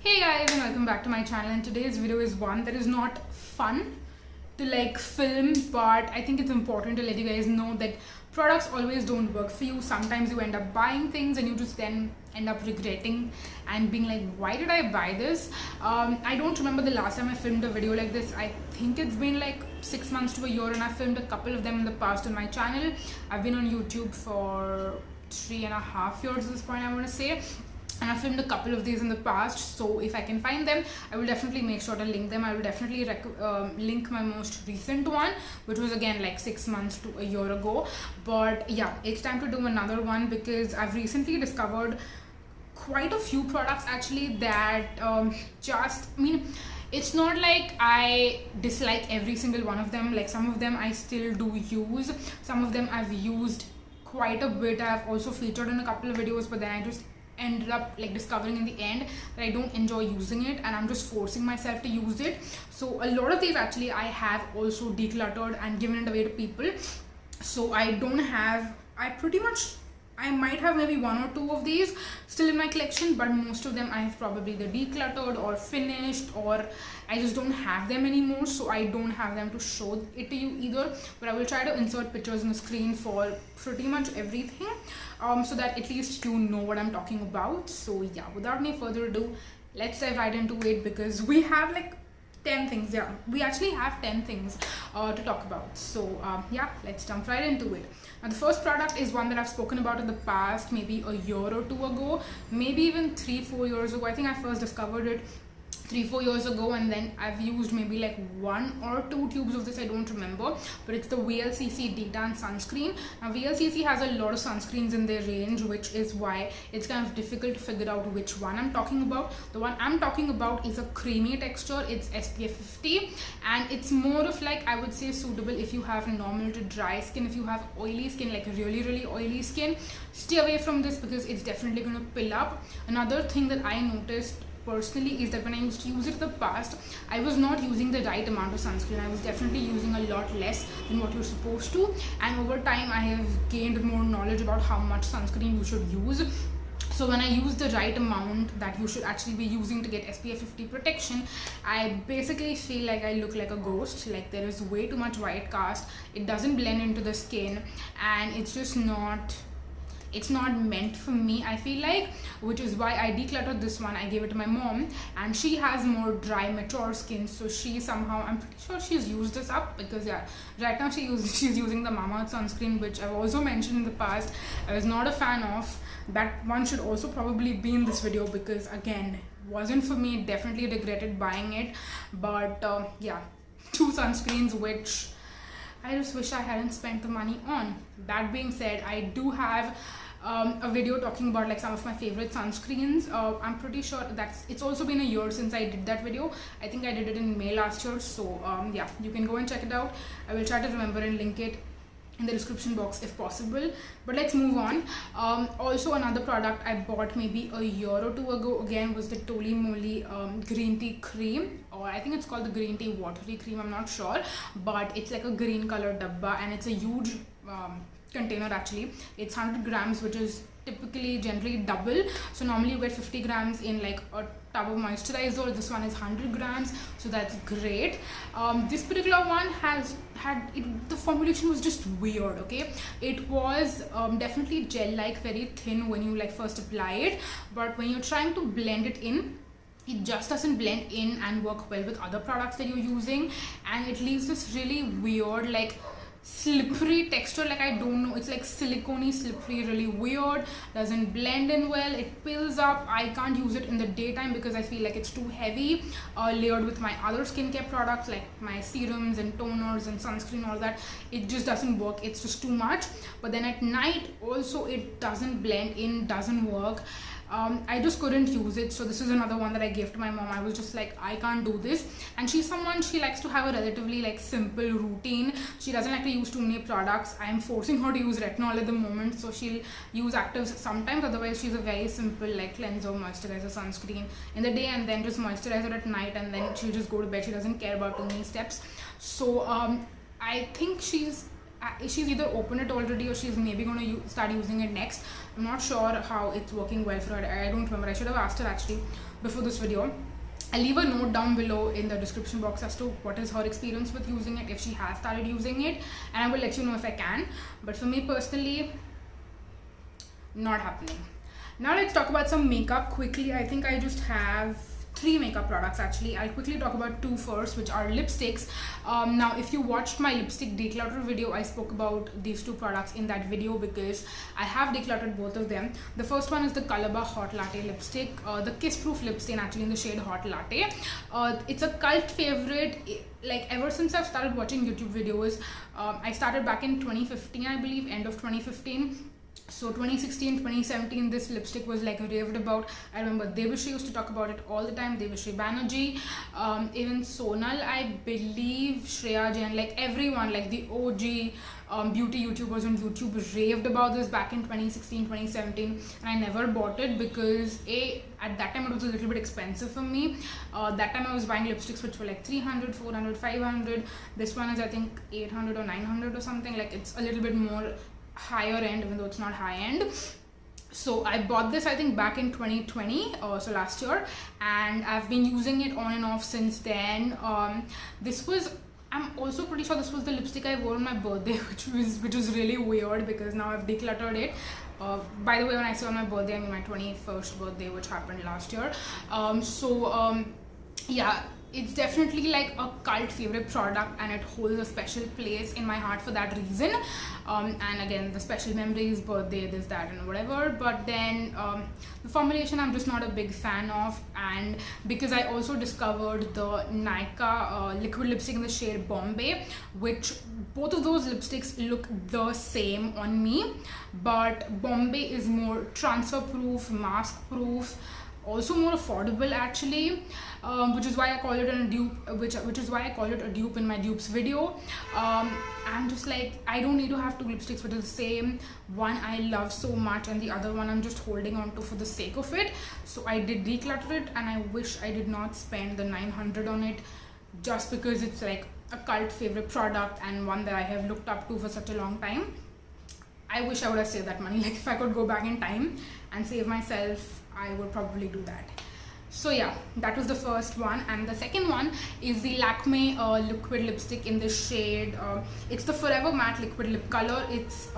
Hey guys, and welcome back to my channel. And today's video is one that is not fun to film, but I think it's important to let you guys know that products always don't work for you. Sometimes you end up buying things and you just then end up regretting and being like, why did I buy this? I don't remember the last time I filmed a video like this. I think it's been like 6 months to a year, and I filmed a couple of them in the past on my channel. I've been on YouTube for 3.5 years at this point, I want to say. And I filmed a couple of these in the past, so if I can find them, I will definitely make sure to link them. I will definitely link my most recent one, which was again like 6 months to a year ago. But yeah, it's time to do another one because I've recently discovered quite a few products actually that it's not like I dislike every single one of them. Like some of them I still do use, some of them I've used quite a bit. I've also featured in a couple of videos, but then I just ended up discovering in the end that I don't enjoy using it and I'm just forcing myself to use it. So a lot of these actually I have also decluttered and given it away to people. So I might have maybe 1 or 2 of these still in my collection, but most of them I have probably either decluttered or finished, or I just don't have them anymore, so I don't have them to show it to you either. But I will try to insert pictures on the screen for pretty much everything, so that at least you know what I'm talking about. So yeah, without any further ado, let's dive right into it because we have 10 things. Yeah, we actually have 10 things to talk about. So yeah, let's jump right into it. Now the first product is one that I've spoken about in the past, maybe a year or 2 ago, maybe even 3-4 years ago. I think I first discovered it 3-4 years ago, and then I've used maybe 1 or 2 tubes of this, I don't remember, but it's the VLCC DeTan sunscreen. Now VLCC has a lot of sunscreens in their range, which is why it's kind of difficult to figure out which one I'm talking about. The one I'm talking about is a creamy texture. It's SPF 50 and it's more of I would say suitable if you have normal to dry skin. If you have oily skin, really oily skin, stay away from this because it's definitely going to pill up. Another thing that I noticed personally is that when I used to use it in the past, I was not using the right amount of sunscreen. I was definitely using a lot less than what you're supposed to, and over time I have gained more knowledge about how much sunscreen you should use. So when I use the right amount that you should actually be using to get SPF 50 protection, I basically feel like I look like a ghost. There is way too much white cast, it doesn't blend into the skin, and it's just not meant for me, I feel like, which is why I decluttered this one. I gave it to my mom, and she has more dry, mature skin, so she somehow, I'm pretty sure she's used this up because yeah, right now she's using the Mamaearth sunscreen, which I've also mentioned in the past I was not a fan of. That one should also probably be in this video because again, wasn't for me, definitely regretted buying it. But yeah, 2 sunscreens which I just wish I hadn't spent the money on. That being said, I do have a video talking about some of my favorite sunscreens. I'm pretty sure it's also been a year since I did that video. I think I did it in May last year, so yeah, you can go and check it out. I will try to remember and link it in the description box if possible. But let's move on. Also another product I bought maybe a year or 2 ago again was the MOLY green tea cream, or I think it's called the green tea watery cream, I'm not sure, but it's like a green colored dabba and it's a huge container actually. It's 100 grams, which is generally double. So normally you get 50 grams in a tub of moisturizer. This one is 100 grams, so that's great. This particular one the formulation was just weird. Okay, it was definitely gel like, very thin when you first apply it, but when you're trying to blend it in, it just doesn't blend in and work well with other products that you're using, and it leaves this really weird slippery texture. I don't know, it's silicone-y, slippery, really weird, doesn't blend in well, it pills up. I can't use it in the daytime because I feel like it's too heavy, layered with my other skincare products like my serums and toners and sunscreen, all that. It just doesn't work, it's just too much. But then at night also it doesn't blend in, doesn't work. I just couldn't use it. So this is another one that I gave to my mom. I was just I can't do this. And she's someone, she likes to have a relatively simple routine. She doesn't like to use too many products. I am forcing her to use retinol at the moment, so she'll use actives sometimes. Otherwise she's a very simple cleanser, moisturizer, sunscreen in the day, and then just moisturizer at night, and then she'll just go to bed. She doesn't care about too many steps. So I think she's she's either opened it already or she's maybe going to start using it next. I'm not sure how it's working well for her. I don't remember. I should have asked her actually before this video. I'll leave a note down below in the description box as to what is her experience with using it, if she has started using it, and I will let you know if I can. But for me personally, not happening. Now let's talk about some makeup quickly. I think I just have 3 makeup products actually. I'll quickly talk about 2 first, which are lipsticks. Now if you watched my lipstick declutter video, I spoke about these 2 products in that video because I have decluttered both of them. The first one is the Colorbar Hot Latte lipstick, the Kissproof lip stain actually in the shade Hot Latte. It's a cult favorite. Like ever since I've started watching YouTube videos, I started back in 2015 I believe, end of 2015. So 2016, 2017, this lipstick was like raved about. I remember Devashri used to talk about it all the time, Devashri Banerjee, even Sonal, I believe, Shreya Jain, like everyone, like the OG beauty YouTubers on YouTube raved about this back in 2016, 2017, and I never bought it because at that time it was a little bit expensive for me. That time I was buying lipsticks which were like 300, 400, 500. This one is I think 800 or 900 or something. Like it's a little bit more higher end, even though it's not high end. So I bought this I think back in 2020, so last year, and I've been using it on and off since then. I'm also pretty sure this was the lipstick I wore on my birthday, which was really weird because now I've decluttered it. By the way, when I say on my birthday, I mean my 21st birthday, which happened last year. Yeah, it's definitely like a cult favorite product and it holds a special place in my heart for that reason. And again, the special memories, birthday, this, that and whatever. But then the formulation I'm just not a big fan of, and because I also discovered the Nykaa liquid lipstick in the shade Bombay, which both of those lipsticks look the same on me, but Bombay is more transfer proof, mask proof, also more affordable actually, which is why I call it a dupe, which is why I call it a dupe in my dupes video. I'm just like, I don't need to have 2 lipsticks which is the same. One I love so much and the other one I'm just holding on to for the sake of it. So I did declutter it, and I wish I did not spend the 900 on it just because it's like a cult favorite product and one that I have looked up to for such a long time. I wish I would have saved that money. Like if I could go back in time and save myself, I would probably do that. So yeah, that was the first one. And the second one is the Lakme liquid lipstick in the shade, it's the Forever Matte liquid lip color. It's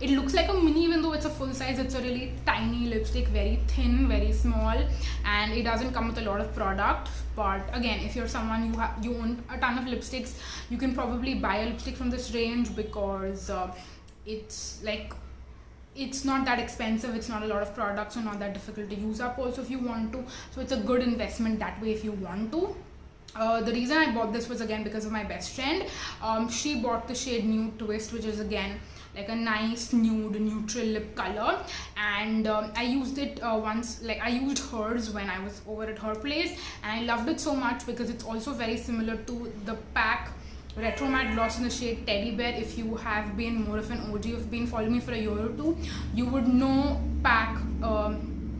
it looks like a mini, even though it's a full size. It's a really tiny lipstick, very thin, very small, and it doesn't come with a lot of product. But again, if you're someone you own a ton of lipsticks, you can probably buy a lipstick from this range because it's like, it's not that expensive, it's not a lot of products, so not that difficult to use up also if you want to. So it's a good investment that way if you want to. The reason I bought this was again because of my best friend. She bought the shade Nude Twist, which is again like a nice nude neutral lip color, and I used it once. Like I used hers when I was over at her place, and I loved it so much because it's also very similar to the PAC Retro Matte Gloss in the shade Teddy Bear. If you have been more of an OG, you've been following me for a year or two, you would know PAC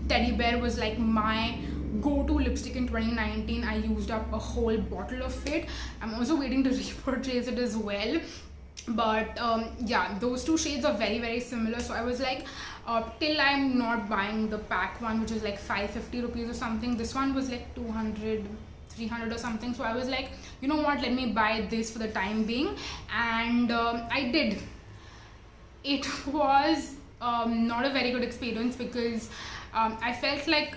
Teddy Bear was like my go-to lipstick in 2019. I used up a whole bottle of it. I'm also waiting to repurchase it as well. But yeah, those 2 shades are very, very similar. So I was like, till I'm not buying the PAC one, which is like 550 rupees or something. This one was like 200, 300 or something. So I was like, you know what, let me buy this for the time being, and I did. It was not a very good experience because I felt like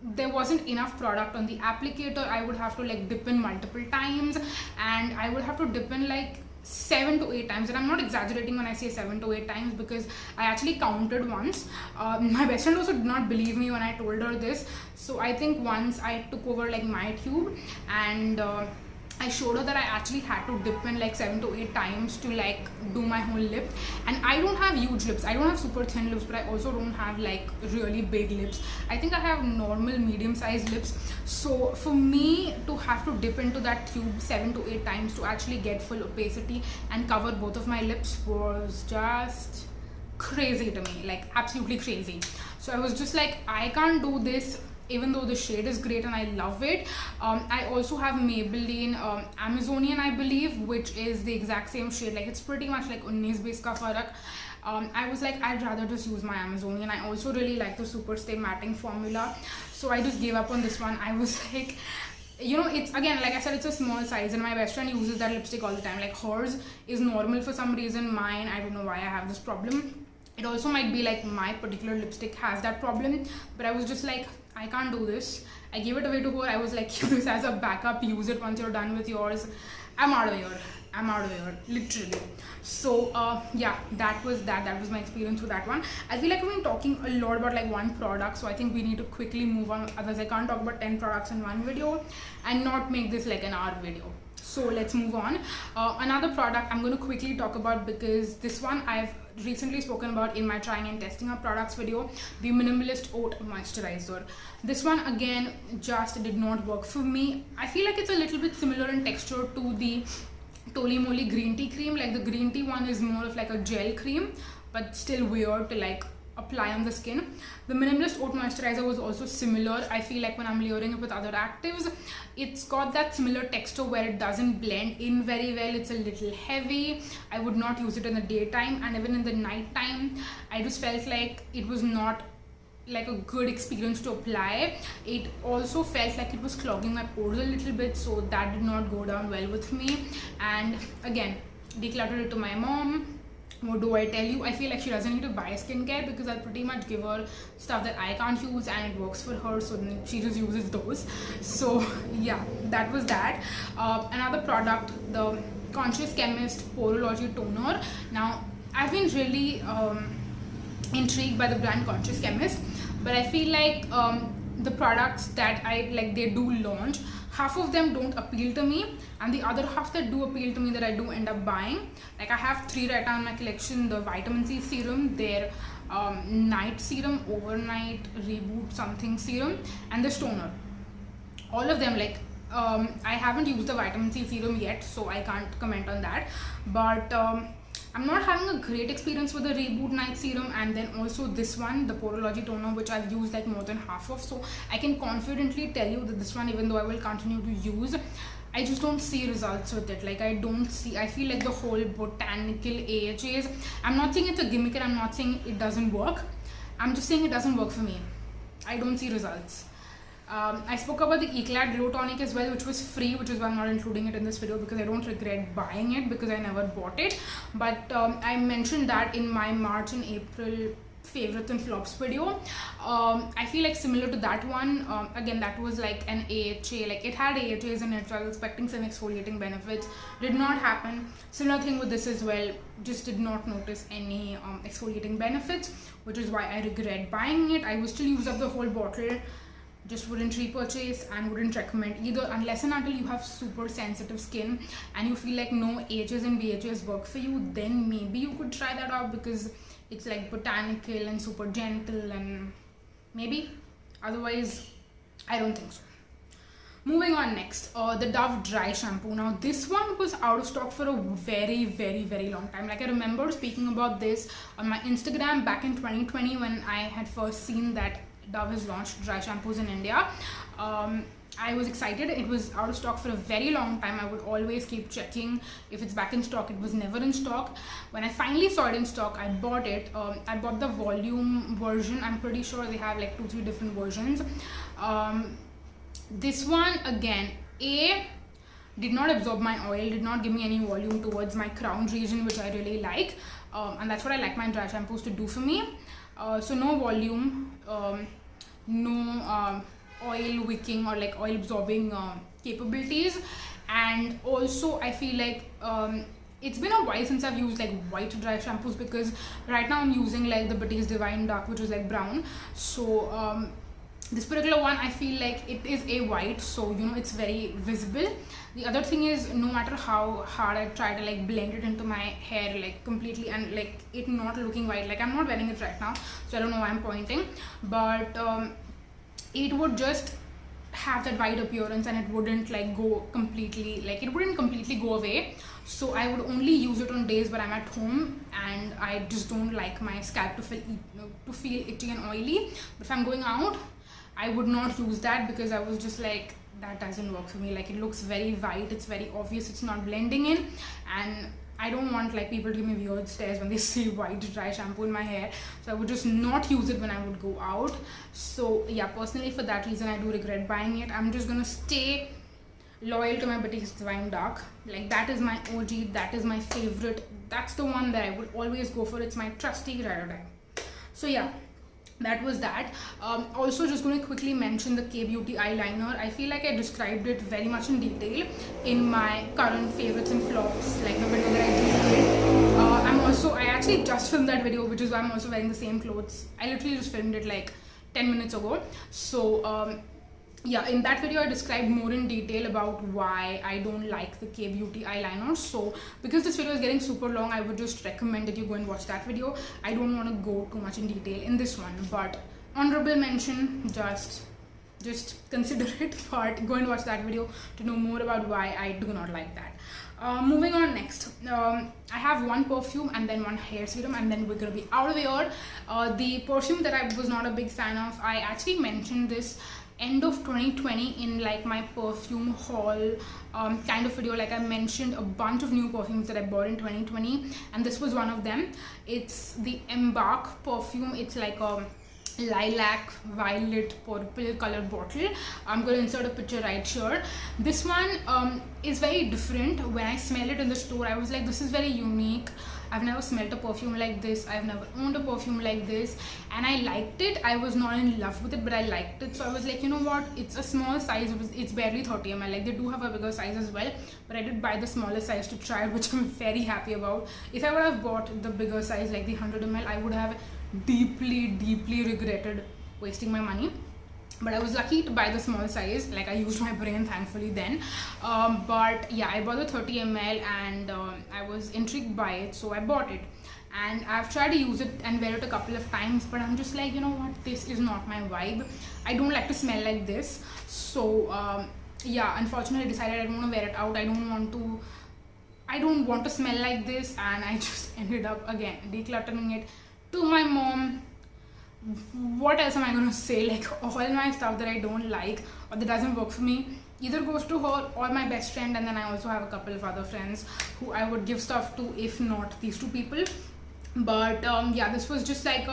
there wasn't enough product on the applicator. I would have to like dip in multiple times, and I would have to dip in like 7 to 8 times, and I'm not exaggerating when I say 7 to 8 times because I actually counted once. My best friend also did not believe me when I told her this. So I think once I took over like my tube and I showed her that I actually had to dip in like 7 to 8 times to like do my whole lip. And I don't have huge lips, I don't have super thin lips, but I also don't have like really big lips. I think I have normal medium sized lips. So for me to have to dip into that tube 7 to 8 times to actually get full opacity and cover both of my lips was just crazy to me, like absolutely crazy. So I was just like, I can't do this even though the shade is great and I love it. I also have Maybelline Amazonian, I believe, which is the exact same shade. Like it's pretty much like 19 base ka farak. I was like, I'd rather just use my Amazonian. I also really like the Superstay matting formula, so I just gave up on this one. I was like, you know, it's again, like I said, it's a small size and my best friend uses that lipstick all the time. Like hers is normal for some reason, mine, I don't know why I have this problem. It also might be like my particular lipstick has that problem, but I was just like, I can't do this. I gave it away to her. I was like, use this as a backup, use it once you're done with yours. I'm out of here, literally. So yeah, that was my experience with that one. I feel like we've been talking a lot about like one product, so I think we need to quickly move on, otherwise I can't talk about 10 products in one video and not make this like an hour video. So let's move on. Another product I'm going to quickly talk about, because this one I've recently spoken about in my trying and testing our products video, the Minimalist Oat Moisturizer. This one again just did not work for me. I feel like it's a little bit similar in texture to the MOLY green tea cream. Like the green tea one is more of like a gel cream, but still weird to like apply on the skin. The Minimalist Oat Moisturizer was also similar. I feel like when I'm layering it with other actives, it's got that similar texture where it doesn't blend in very well. It's a little heavy. I would not use it in the daytime, and even in the night time I just felt like it was not like a good experience to apply. It also felt like it was clogging my pores a little bit, so that did not go down well with me. And again, decluttered it to my mom. What do I tell you? I feel like she doesn't need to buy skincare, because I'll pretty much give her stuff that I can't use and it works for her, so then she just uses those. So yeah, that was that. Another product, the Conscious Chemist Porology Toner. Now I've been really intrigued by the brand Conscious Chemist, but I feel like the products that I like, they do launch, half of them don't appeal to me, and the other half that do appeal to me, that I do end up buying. Like I have 3 right now in my collection: the Vitamin C serum, their night serum, overnight reboot something serum, and the toner. All of them, like I haven't used the Vitamin C serum yet, so I can't comment on that, but I'm not having a great experience with the Reboot Night Serum, and then also this one, the Porology Toner, which I've used like more than half of. So I can confidently tell you that this one, even though I will continue to use, I just don't see results with it. Like I feel like the whole botanical AHAs, I'm not saying it's a gimmick and I'm not saying it doesn't work. I'm just saying it doesn't work for me. I don't see results. I spoke about the Eclat Glow Tonic as well, which was free, which is why I'm not including it in this video, because I don't regret buying it, because I never bought it. But I mentioned that in my March and April favorites and flops video. I feel like similar to that one, again, that was like an AHA, like it had AHAs in it, so I was expecting some exfoliating benefits. Did not happen. Similar thing with this as well, just did not notice any exfoliating benefits, which is why I regret buying it. I would still use up the whole bottle, just wouldn't repurchase and wouldn't recommend either, unless and until you have super sensitive skin and you feel like no AHs and BHAs work for you. Then maybe you could try that out, because it's like botanical and super gentle, and maybe. Otherwise, I don't think so. Moving on next, the Dove Dry Shampoo. Now this one was out of stock for a very long time. Like I remember speaking about this on my Instagram back in 2020 when I had first seen that Dove has launched dry shampoos in India. I was excited. It was out of stock for a very long time. I would always keep checking if it's back in stock. It was never in stock. When I finally saw it in stock, I bought it. I bought the volume version. I'm pretty sure they have like 2-3 different versions. This one, again, did not absorb my oil, did not give me any volume towards my crown region, which I really like, and that's what I like my dry shampoos to do for me. So no volume, no oil wicking or like oil absorbing capabilities. And also I feel like it's been a while since I've used like white dry shampoos, because right now I'm using like the Batiste Divine Dark, which is like brown. So this particular one, I feel like it is a white, so you know it's very visible. The other thing is, no matter how hard I try to like blend it into my hair like completely and like it not looking white, like I'm not wearing it right now, so I don't know why I'm pointing, but it would just have that white appearance and it wouldn't like go completely, like it wouldn't completely go away. So I would only use it on days where I'm at home and I just don't like my scalp to feel itchy and oily. But if I'm going out, I would not use that because I was just like, that doesn't work for me. Like, it looks very white, it's very obvious, it's not blending in, and I don't want like people to give me weird stares when they see white dry shampoo in my hair. So I would just not use it when I would go out. So yeah, personally for that reason I do regret buying it. I'm just gonna stay loyal to my Batiste Divine Dark. Like, that is my OG, that is my favorite, that's the one that I would always go for. It's my trusty ride or die. So yeah, that was that. Also, just going to quickly mention the K-Beauty eyeliner. I feel like I described it very much in detail in my current favorites and flops, like the video that I just did. I actually just filmed that video, which is why I'm also wearing the same clothes. I literally just filmed it like 10 minutes ago. So yeah, in that video I described more in detail about why I don't like the K-Beauty eyeliner. So because this video is getting super long, I would just recommend that you go and watch that video. I don't want to go too much in detail in this one, but honorable mention, just consider it, but go and watch that video to know more about why I do not like that. Moving on next, I have one perfume and then one hair serum, and then we're gonna be out of here. The perfume that I was not a big fan of, I actually mentioned this end of 2020 in like my perfume haul kind of video. Like, I mentioned a bunch of new perfumes that I bought in 2020, and this was one of them. It's the Embark perfume. It's like a lilac, violet, purple color bottle. I'm going to insert a picture right here. This one is very different. When I smelled it in the store, I was like, this is very unique. I've never smelled a perfume like this. I've never owned a perfume like this, and I liked it. I was not in love with it, but I liked it. So I was like, you know what, it's a small size, it's barely 30 ml. Like, they do have a bigger size as well, but I did buy the smaller size to try it, which I'm very happy about. If I would have bought the bigger size, like the 100 ml, I would have deeply regretted wasting my money. But I was lucky to buy the small size. Like, I used my brain thankfully then. But yeah, I bought the 30 ml and I was intrigued by it, so I bought it. And I've tried to use it and wear it a couple of times, but I'm just like, you know what, this is not my vibe. I don't like to smell like this. So yeah, unfortunately I decided I don't want to wear it out. I don't want to smell like this, and I just ended up again decluttering it to my mom. What else am I going to say? Like, all my stuff that I don't like or that doesn't work for me either goes to her or my best friend, and then I also have a couple of other friends who I would give stuff to, if not these two people. But yeah, this was just like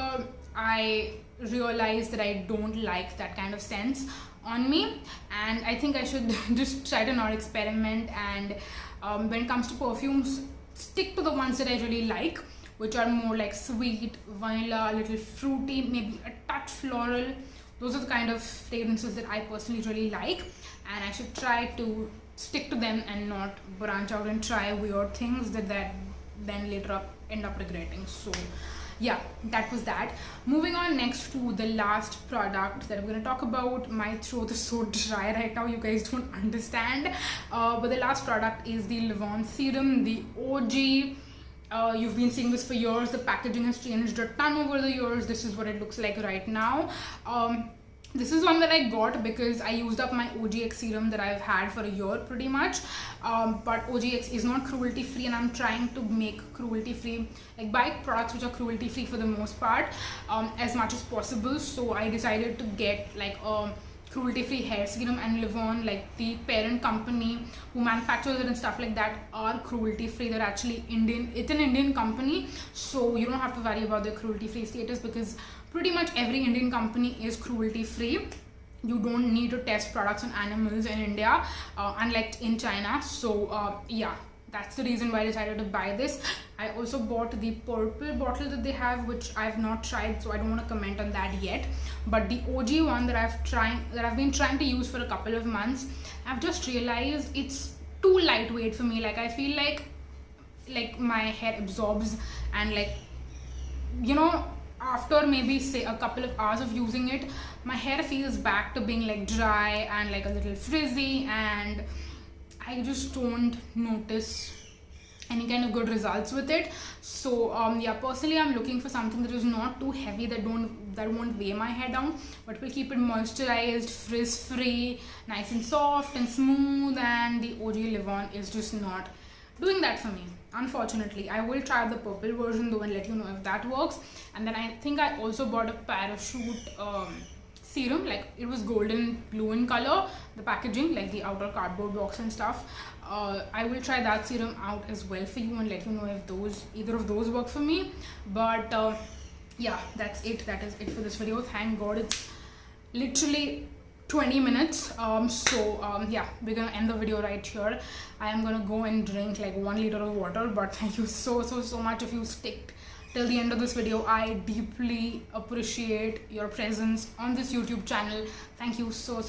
I realized that I don't like that kind of sense on me, and I think I should just try to not experiment, and when it comes to perfumes, stick to the ones that I really like, which are more like sweet, vanilla, a little fruity, maybe a touch floral. Those are the kind of fragrances that I personally really like, and I should try to stick to them and not branch out and try weird things that then later end up regretting. So yeah, that was that. Moving on next to the last product that I'm going to talk about. My throat is so dry right now, you guys don't understand. But the last product is the Livon Serum, the OG. You've been seeing this for years. The packaging has changed a ton over the years. This is what it looks like right now. This is one that I got because I used up my OGX serum that I've had for a year pretty much. But OGX is not cruelty free, and I'm trying to make cruelty free, like buy products which are cruelty free for the most part, as much as possible. So I decided to get like a cruelty-free hair serum, and Levon, like the parent company who manufactures it and stuff like that, are cruelty-free. They're actually Indian. It's an Indian company, so you don't have to worry about their cruelty-free status, because pretty much every Indian company is cruelty-free. You don't need to test products on animals in India, unlike in China. So yeah, that's the reason why I decided to buy this. I also bought the purple bottle that they have, which I've not tried, so I don't want to comment on that yet. But the OG one that I've been trying to use for a couple of months, I've just realized it's too lightweight for me. Like, I feel like my hair absorbs, and like, you know, after maybe say a couple of hours of using it, my hair feels back to being like dry and like a little frizzy, and I just don't notice any kind of good results with it. So yeah, personally I'm looking for something that is not too heavy, that won't weigh my hair down, but will keep it moisturized, frizz free, nice and soft and smooth. And the OG Levon is just not doing that for me, unfortunately. I will try the purple version though and let you know if that works. And then I think I also bought a parachute serum, like it was golden blue in color, the packaging, like the outer cardboard box and stuff. I will try that serum out as well for you and let you know if either of those work for me. But yeah, that's it. That is it for this video. Thank God it's literally 20 minutes. Yeah, we're gonna end the video right here. I am gonna go and drink like 1 liter of water, but thank you so much if you stick till the end of this video. I deeply appreciate your presence on this YouTube channel. Thank you so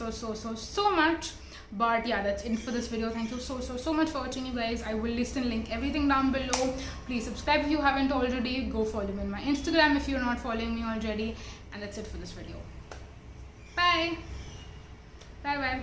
much. But yeah, that's it for this video. Thank you so much for watching, you guys. I will list and link everything down below. Please subscribe if you haven't already. Go follow me on my Instagram if you're not following me already. And that's it for this video. Bye bye.